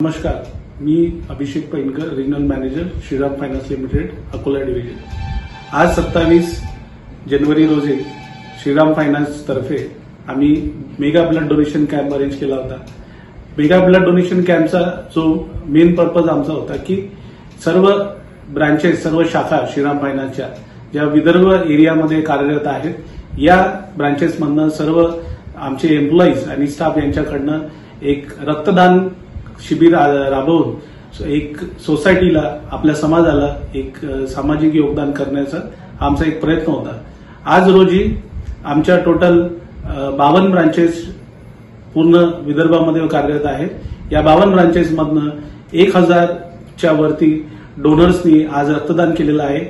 नमस्कार, मी Abhishek Painkar, regional manager, Shriram finance limited, Akola division. आज 27 जानेवारी रोजी श्रीराम फायनान्स तर्फे आम्ही mega blood donation camp arrange केला होता। मेगा ब्लड डोनेशन कॅम्पचा जो मेन पर्पज आमचा होता की सर्व ब्रांचेस, सर्व शाखा श्रीराम फायनान्सच्या ज्या विदर्भ एरियामध्ये कार्यरत आहेत, या ब्रांचेसमधनं सर्व आमचे एम्प्लॉईज आणि स्टाफ यांच्याकडनं एक रक्तदान शिबिर राबवून एक सोसायटीला, आपल्या समाजाला एक सामाजिक योगदान करण्याचा आमचा एक प्रयत्न होता। आज रोजी आमच्या टोटल 52 ब्रांचेस पूर्ण विदर्भामध्ये कार्यरत आहेत। या 52 ब्रांचेसमधनं 1000च्या वरती डोनर्सनी आज रक्तदान केलेलं आहे।